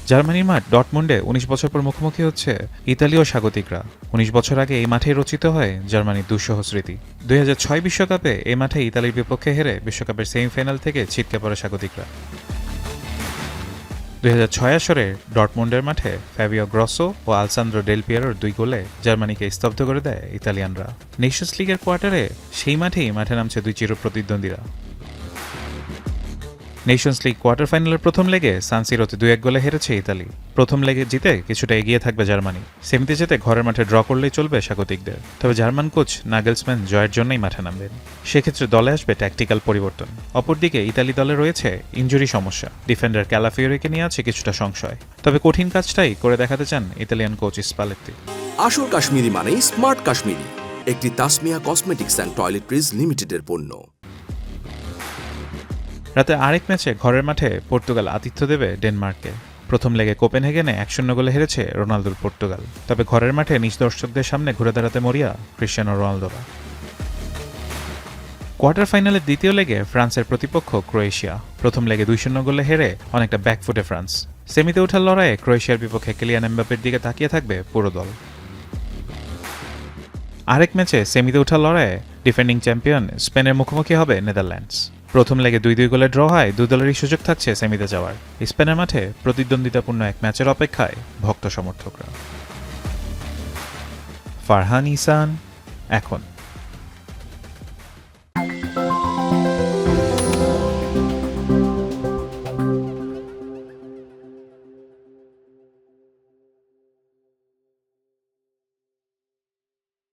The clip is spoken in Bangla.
জার্মানির মাঠ ডর্টমুন্ডে ১৯ বছর পর মুখোমুখি হচ্ছে ইতালি ও স্বাগতিকরা। ১৯ বছর আগে এই মাঠেই রচিত হয় জার্মানির দুঃসহ স্মৃতি। ২০০৬ বিশ্বকাপে এই মাঠে ইতালির বিপক্ষে হেরে বিশ্বকাপের সেমিফাইনাল থেকে ছিটকে পড়ে স্বাগতিকরা। ২০০৬ আসরে ডর্টমুন্ডের মাঠে ফ্যাবিও গ্রসো ও আলসান্দ্রো ডেল পিয়ারোর ২ গোলে জার্মানিকে স্তব্ধ করে দেয় ইতালিয়ানরা। নেশনস লিগের কোয়ার্টারে সেই মাঠেই মাঠে নামছে দুই চিরপ্রতিদ্বন্দ্বীরা। নেশনস লিগ কোয়ার্টার ফাইনালের প্রথম লেগে সান সিরোতে ২-১ গোলে হেরেছে ইতালি। প্রথম লেগে জিতে কিছুটা এগিয়ে থাকবে জার্মানি। সেমিতে যেতে ঘরের মাঠে ড্র করলেই চলবে স্বাগতিকদের। তবে জার্মান কোচ নাগেলসম্যান জয়ের জন্যই মাঠে নামবেন। সেক্ষেত্রে দলে আসবে ট্যাকটিক্যাল পরিবর্তন। অপরদিকে ইতালি দলে রয়েছে ইনজুরি সমস্যা। ডিফেন্ডার ক্যালাফিওরিকে নিয়ে আছে কিছুটা সংশয়। তবে কঠিন কাজটাই করে দেখাতে চান ইতালিয়ান কোচ স্পালেত্তি। আসল কাশ্মীরি মানেই স্মার্ট কাশ্মীরি, একটি তাসমিয়া কসমেটিক্স অ্যান্ড টয়লেট্রিজ লিমিটেডের পণ্য। রাতে আরেক ম্যাচে ঘরের মাঠে পর্তুগাল আতিথ্য দেবে ডেনমার্ককে। প্রথম লেগে কোপেনহেগেনে ১-০ গোলে হেরেছে রোনালদোর পর্তুগাল। তবে ঘরের মাঠে নিজ দর্শকদের সামনে ঘুরে দাঁড়াতে মরিয়া ক্রিশ্চিয়ানো রোনালদোরা। কোয়ার্টার ফাইনালের দ্বিতীয় লেগে ফ্রান্সের প্রতিপক্ষ ক্রোয়েশিয়া। প্রথম লেগে ২-০ গোলে হেরে অনেকটা ব্যাকফুটে ফ্রান্স। সেমিতে ওঠার লড়াইয়ে ক্রোয়েশিয়ার বিপক্ষে কিলিয়ান এমবাপ্পের দিকে তাকিয়ে থাকবে পুরো দল। আরেক ম্যাচে সেমিতে ওঠার লড়াইয়ে ডিফেন্ডিং চ্যাম্পিয়ন স্পেনের মুখোমুখি হবে নেদারল্যান্ডস। প্রথম লেগে ২-২ গোলে ড্র হয় দুই দলেরই সুযোগ থাকছে সেমিতে যাওয়ার। স্পেনের মাঠে প্রতিদ্বন্দ্বিতাপূর্ণ এক ম্যাচের অপেক্ষায় ভক্ত সমর্থকরা। ফারহান ইসান, এখন।